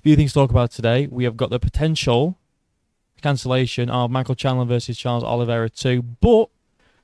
few things to talk about today. We have got the potential cancellation of Michael Chandler versus Charles Oliveira 2, but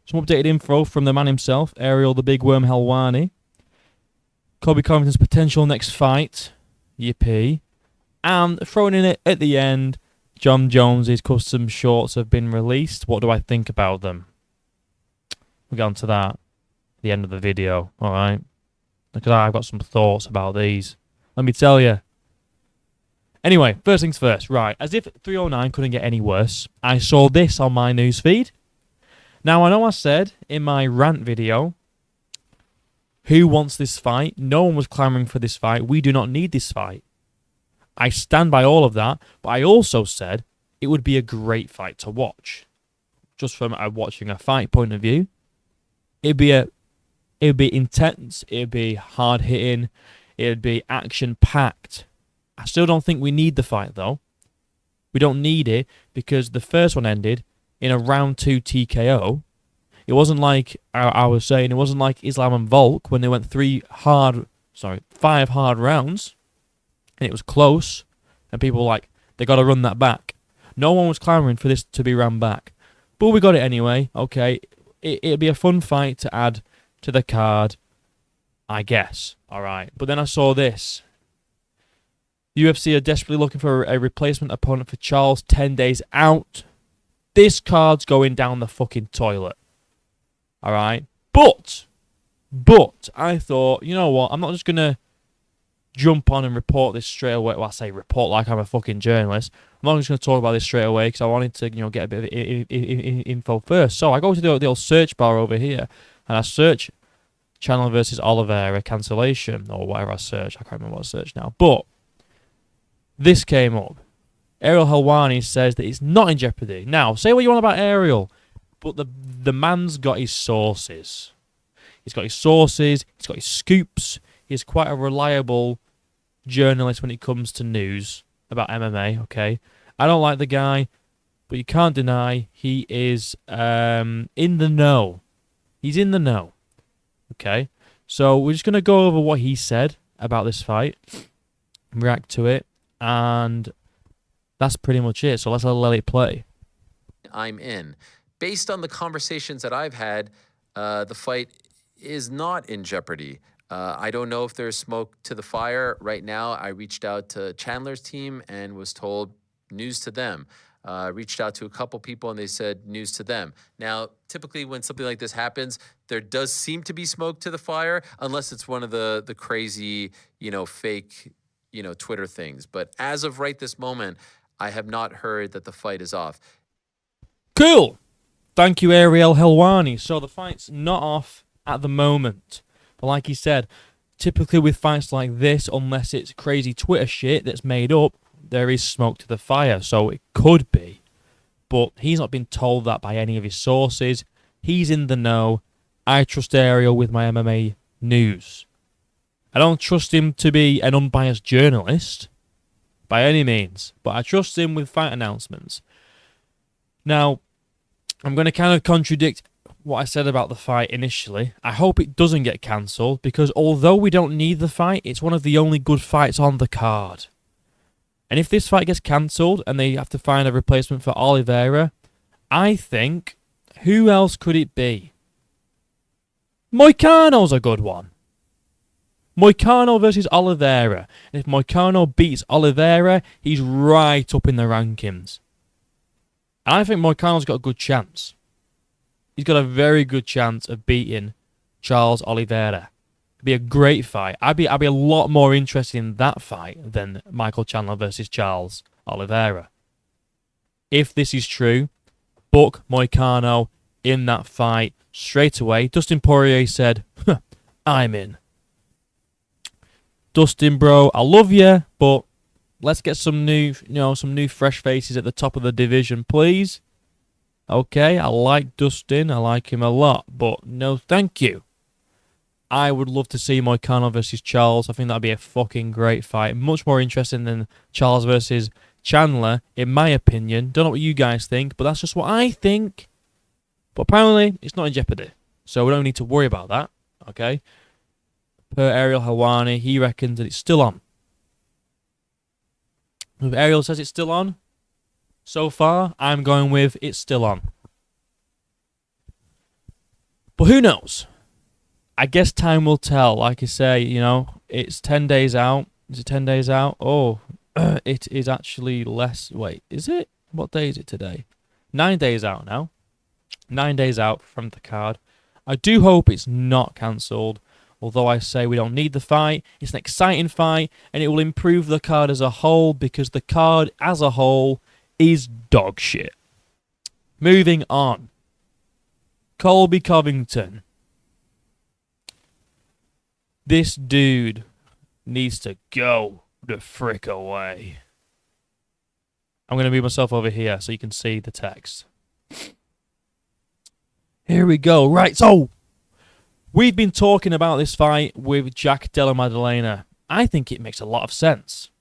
some updated info from the man himself, Ariel the Big Worm Helwani. Colby Covington's potential next fight, yippee. And thrown in it at the end, Jon Jones' custom shorts have been released. What do I think about them? We'll get on to that at the end of the video, alright? Because I've got some thoughts about these. Let me tell you. Anyway, first things first. Right, as if 309 couldn't get any worse, I saw this on my newsfeed. Now, I know I said in my rant video, who wants this fight? No one was clamouring for this fight. We do not need this fight. I stand by all of that, but I also said it would be a great fight to watch. Just from watching a fight point of view. It'd be intense, it'd be hard hitting, it'd be action packed. I still don't think we need the fight though. We don't need it because the first one ended in a round 2 TKO. It wasn't like I was saying, it wasn't like Islam and Volk when they went 5 hard rounds and it was close and people were like, they got to run that back. No one was clamouring for this to be run back. But we got it anyway. Okay, it'd be a fun fight to add to the card, I guess. Alright, but then I saw this. UFC are desperately looking for a replacement opponent for Charles 10 days out. This card's going down the fucking toilet. Alright? But, I thought, you know what, I'm not just going to jump on and report this straight away. Well, I say report like I'm a fucking journalist. I'm not just going to talk about this straight away because I wanted to, get a bit of info first. So I go to the old search bar over here and I search Chandler versus Oliveira cancellation or whatever I search. I can't remember what I searched now. But this came up. Ariel Helwani says that it's not in jeopardy. Now, say what you want about Ariel, but the man's got his sources. He's got his sources. He's got his scoops. He's quite a reliable journalist when it comes to news about MMA, okay? I don't like the guy, but you can't deny he is in the know. He's in the know, okay? So we're just going to go over what he said about this fight, react to it, and that's pretty much it. So let's let it play. I'm in. Based on the conversations that I've had, the fight is not in jeopardy. I don't know if there's smoke to the fire. Right now, I reached out to Chandler's team and was told news to them. Reached out to a couple people and they said news to them. Now, typically when something like this happens, there does seem to be smoke to the fire, unless it's one of the crazy, fake, Twitter things. But as of right this moment, I have not heard that the fight is off. Cool. Thank you, Ariel Helwani. So the fight's not off at the moment. But like he said, typically with fights like this, unless it's crazy Twitter shit that's made up, there is smoke to the fire. So it could be. But he's not been told that by any of his sources. He's in the know. I trust Ariel with my MMA news. I don't trust him to be an unbiased journalist by any means, but I trust him with fight announcements. Now, I'm going to kind of contradict what I said about the fight initially. I hope it doesn't get cancelled because although we don't need the fight, it's one of the only good fights on the card. And if this fight gets cancelled and they have to find a replacement for Oliveira, I think, who else could it be? Moicano's a good one. Moicano versus Oliveira. And if Moicano beats Oliveira, he's right up in the rankings. And I think Moicano's got a good chance. He's got a very good chance of beating Charles Oliveira. It'd be a great fight. I'd be a lot more interested in that fight than Michael Chandler versus Charles Oliveira. If this is true, book Moicano in that fight straight away. Dustin Poirier said, I'm in. Dustin, bro, I love you, but let's get some new fresh faces at the top of the division, please. Okay, I like Dustin, I like him a lot, but no thank you. I would love to see Moicano versus Charles. I think that'd be a fucking great fight. Much more interesting than Charles versus Chandler, in my opinion. Don't know what you guys think, but that's just what I think. But apparently, it's not in jeopardy. So we don't need to worry about that, okay? Per Ariel Helwani, he reckons that it's still on. If Ariel says it's still on, so far, I'm going with it's still on. But who knows? I guess time will tell. Like I say, it's 10 days out. Is it 10 days out? Oh, it is actually less. Wait, is it? What day is it today? 9 days out now. 9 days out from the card. I do hope it's not cancelled. Although I say we don't need the fight. It's an exciting fight. And it will improve the card as a whole. Because the card as a whole is dog shit. Moving on. Colby Covington. This dude needs to go the frick away. I'm going to move myself over here so you can see the text. Here we go. Right, so we've been talking about this fight with Jack Della Maddalena. I think it makes a lot of sense.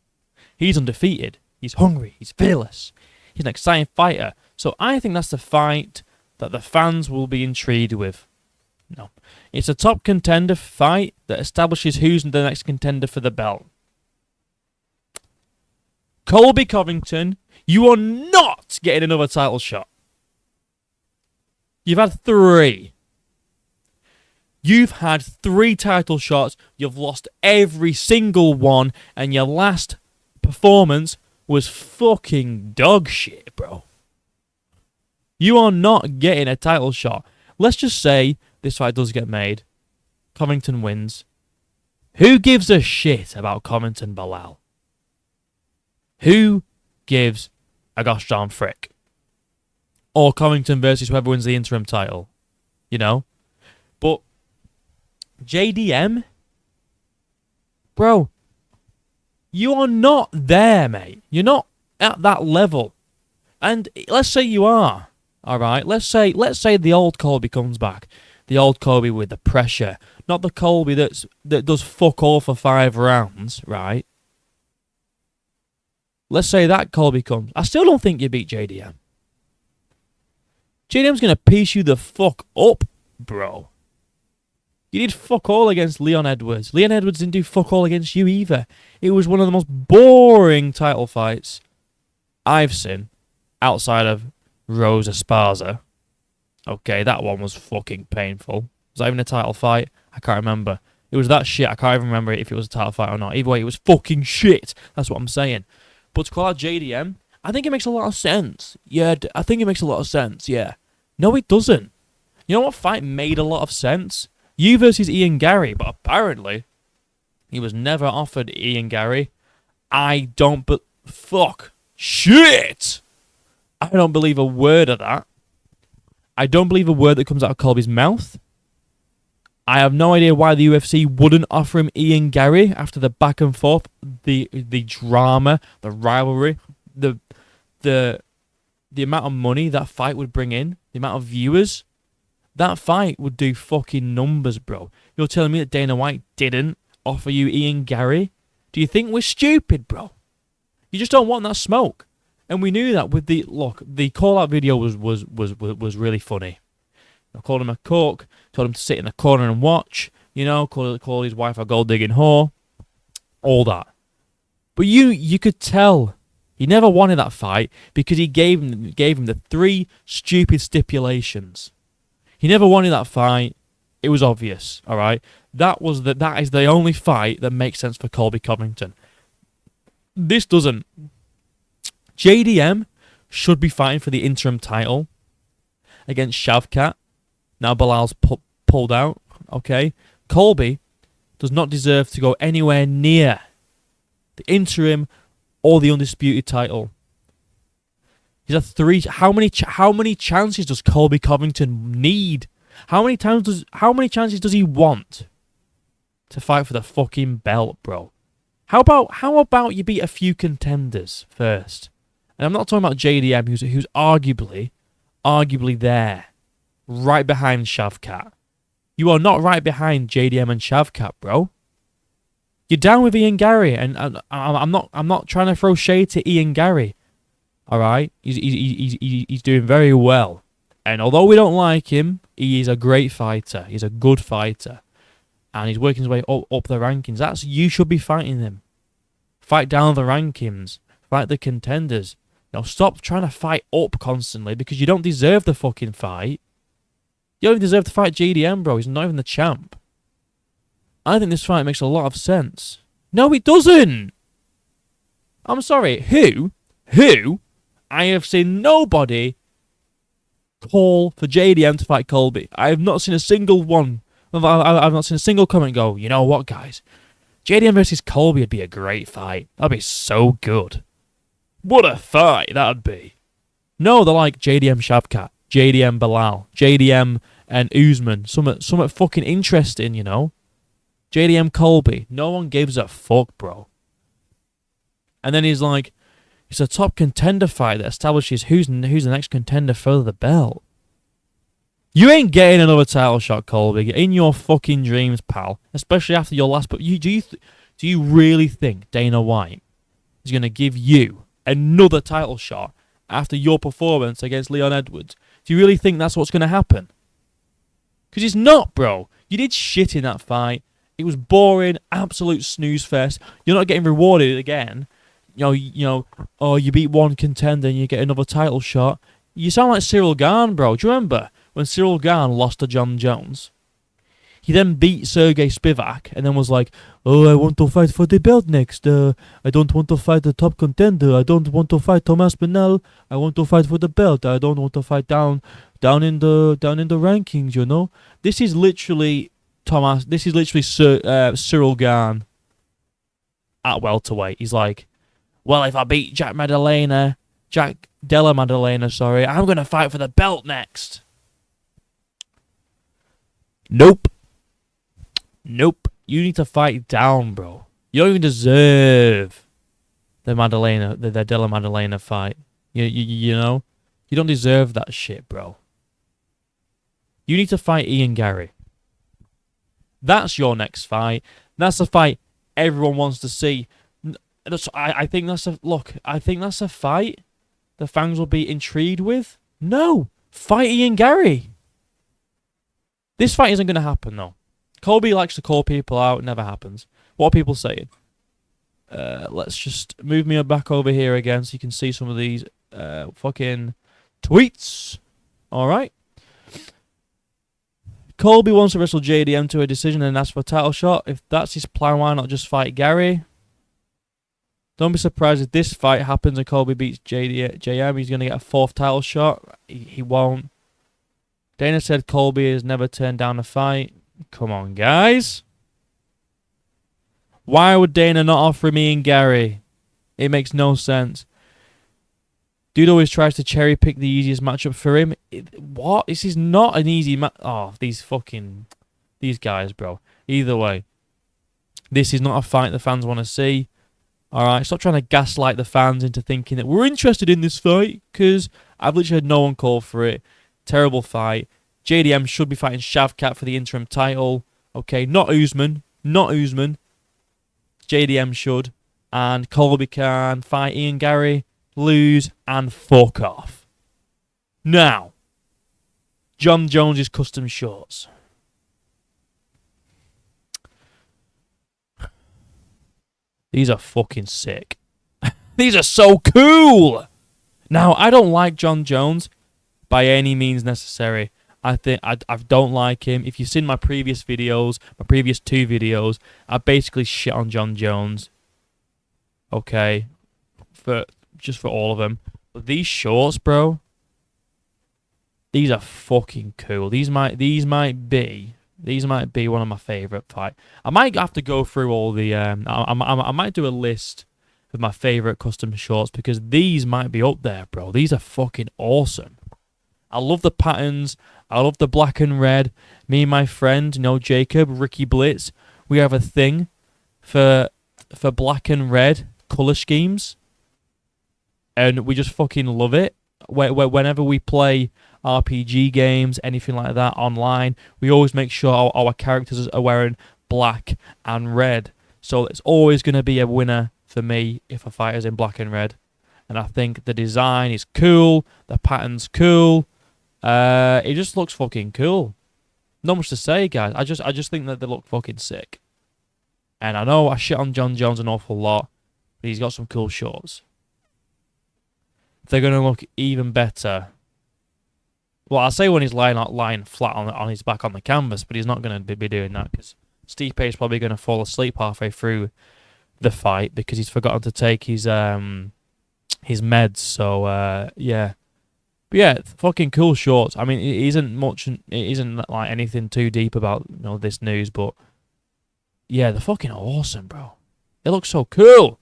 He's undefeated. He's hungry. He's fearless. He's an exciting fighter. So I think that's the fight that the fans will be intrigued with. No. It's a top contender fight that establishes who's the next contender for the belt. Colby Covington, you are not getting another title shot. You've had 3. You've had 3 title shots. You've lost every single one. And your last performance was fucking dog shit, bro. You are not getting a title shot. Let's just say this fight does get made. Covington wins. Who gives a shit about Covington Bilal? Who gives a gosh darn frick? Or Covington versus whoever wins the interim title. But JDM? Bro, you are not there, mate. You're not at that level. And let's say you are. Alright, let's say the old Colby comes back. The old Colby with the pressure. Not the Colby that does fuck all for 5 rounds, right? Let's say that Colby comes. I still don't think you beat JDM. JDM's going to piece you the fuck up, bro. You did fuck all against Leon Edwards. Leon Edwards didn't do fuck all against you either. It was one of the most boring title fights I've seen outside of Rosa Esparza. Okay, that one was fucking painful. Was that even a title fight? I can't remember. It was that shit. I can't even remember if it was a title fight or not. Either way, it was fucking shit. That's what I'm saying. But to call out JDM, I think it makes a lot of sense. Yeah, I think it makes a lot of sense, yeah. No, it doesn't. You know what fight made a lot of sense? You versus Ian Gary, but apparently he was never offered Ian Gary. Fuck. Shit! I don't believe a word of that. I don't believe a word that comes out of Colby's mouth. I have no idea why the UFC wouldn't offer him Ian Gary after the back and forth, the drama, the rivalry, the amount of money that fight would bring in, the amount of viewers. That fight would do fucking numbers, bro. You're telling me that Dana White didn't offer you Ian Gary? Do you think we're stupid, bro? You just don't want that smoke. And we knew that with the call-out video was really funny. I called him a cook, told him to sit in the corner and watch, called his wife a gold-digging whore, all that. But you could tell he never wanted that fight because he gave him the 3 stupid stipulations. He never wanted that fight. It was obvious, all right? That is the only fight that makes sense for Colby Covington. This doesn't. JDM should be fighting for the interim title against Shavkat. Now Bilal's pulled out, okay? Colby does not deserve to go anywhere near the interim or the undisputed title. He's had 3. How many chances does Colby Covington need? How many chances does he want to fight for the fucking belt, bro? How about you beat a few contenders first? And I'm not talking about JDM, who's arguably there, right behind Shavkat. You are not right behind JDM and Shavkat, bro. You're down with Ian Gary, and I'm not trying to throw shade to Ian Gary. All right, he's doing very well, and although we don't like him, he is a great fighter. He's a good fighter, and he's working his way up the rankings. You should be fighting him. Fight down the rankings. Fight the contenders. Stop trying to fight up constantly because you don't deserve the fucking fight. You don't even deserve to fight JDM, bro. He's not even the champ. I think this fight makes a lot of sense. No, it doesn't. I'm sorry. Who? I have seen nobody call for JDM to fight Colby. I have not seen a single one. I've not seen a single comment go, you know what, guys? JDM versus Colby would be a great fight. That'd be so good. What a fight that'd be. No, they're like JDM Shavkat, JDM Bilal, JDM and Usman. Something fucking interesting, JDM Colby. No one gives a fuck, bro. And then he's like, it's a top contender fight that establishes who's the next contender for the belt. You ain't getting another title shot, Colby. In your fucking dreams, pal. Especially after your last... But do you really think Dana White is going to give you another title shot after your performance against Leon Edwards? Do you really think that's what's going to happen? Because it's not, bro. You did shit in that fight. It was boring, absolute snooze fest. You're not getting rewarded again. Oh, you beat one contender and you get another title shot. You sound like Cyril Gane, bro. Do you remember when Cyril Gane lost to Jon Jones? He then beat Sergey Spivak and then was like, oh, I want to fight for the belt next. I don't want to fight the top contender. I don't want to fight Thomas Pinal. I want to fight for the belt. I don't want to fight down in the rankings, This is literally Cyril Gane at welterweight. He's like, well, if I beat Jack Della Maddalena, I'm going to fight for the belt next. Nope. You need to fight down, bro. You don't even deserve the Della Maddalena fight. You don't deserve that shit, bro. You need to fight Ian Gary. That's your next fight. That's the fight everyone wants to see. I think that's a fight the fans will be intrigued with. No, fight Ian Gary. This fight isn't going to happen, though. Colby likes to call people out. It never happens. What are people saying? Let's just move me back over here again so you can see some of these fucking tweets. All right. Colby wants to wrestle JDM to a decision and ask for a title shot. If that's his plan, why not just fight Gary? Don't be surprised if this fight happens and Colby beats JM. He's going to get a fourth title shot. He won't. Dana said Colby has never turned down a fight. Come on, guys. Why would Dana not offer me and Gary? It makes no sense. Dude always tries to cherry pick the easiest matchup for him. What? This is not an easy match. Oh, these guys, bro. Either way, this is not a fight the fans want to see. All right, stop trying to gaslight the fans into thinking that we're interested in this fight, because I've literally had no one call for it. Terrible fight. JDM should be fighting Shavkat for the interim title. Okay, not Usman. JDM should. And Colby can fight Ian Gary, lose, and fuck off. Now, Jon Jones' custom shorts. These are fucking sick. These are so cool. Now, I don't like Jon Jones by any means necessary. I don't like him. If you've seen my previous videos, my previous 2 videos, I basically shit on Jon Jones. Okay, for all of them. But these shorts, bro, these are fucking cool. These might be one of my favorite fights. I might have to go through all the. I might do a list of my favorite custom shorts because these might be up there, bro. These are fucking awesome. I love the patterns. I love the black and red. Me and my friend, Jacob, Ricky Blitz, we have a thing for black and red color schemes, and we just fucking love it. Whenever we play RPG games, anything like that online, we always make sure our characters are wearing black and red. So it's always going to be a winner for me if a fighter's in black and red. And I think the design is cool, the pattern's cool. It just looks fucking cool. Not much to say, guys. I just think that they look fucking sick. And I know I shit on Jon Jones an awful lot, but he's got some cool shorts. they're going to look even better. Well, I'll say when he's lying flat on his back on the canvas, but he's not going to be doing that because Stipe is probably going to fall asleep halfway through the fight because he's forgotten to take his meds. So yeah, but yeah, fucking cool shorts. I mean, it isn't like anything too deep about this news, but yeah, they're fucking awesome, bro. It looks so cool.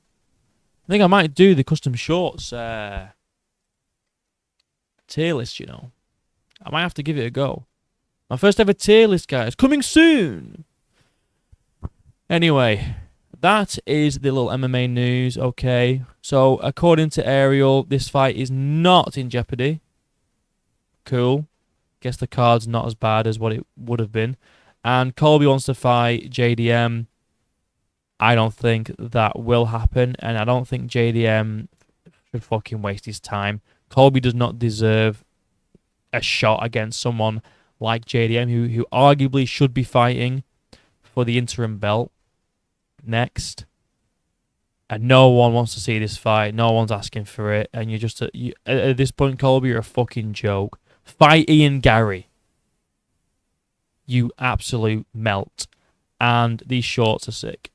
I think I might do the custom shorts tier list. I might have to give it a go. My first ever tier list, guys, coming soon. Anyway, that is the little MMA news. Okay, so according to Ariel, this fight is not in jeopardy. Cool. Guess the card's not as bad as what it would have been. And Colby wants to fight JDM. I don't think that will happen, and I don't think JDM should fucking waste his time. Colby does not deserve a shot against someone like JDM, who arguably should be fighting for the interim belt next. And no one wants to see this fight. No one's asking for it. And you're just at this point, Colby, you're a fucking joke. Fight Ian Gary. You absolute melt. And these shorts are sick.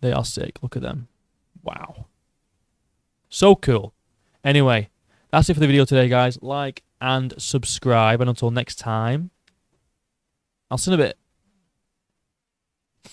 They are sick. Look at them. Wow. So cool. Anyway, that's it for the video today, guys. Like and subscribe. And until next time, I'll see you in a bit.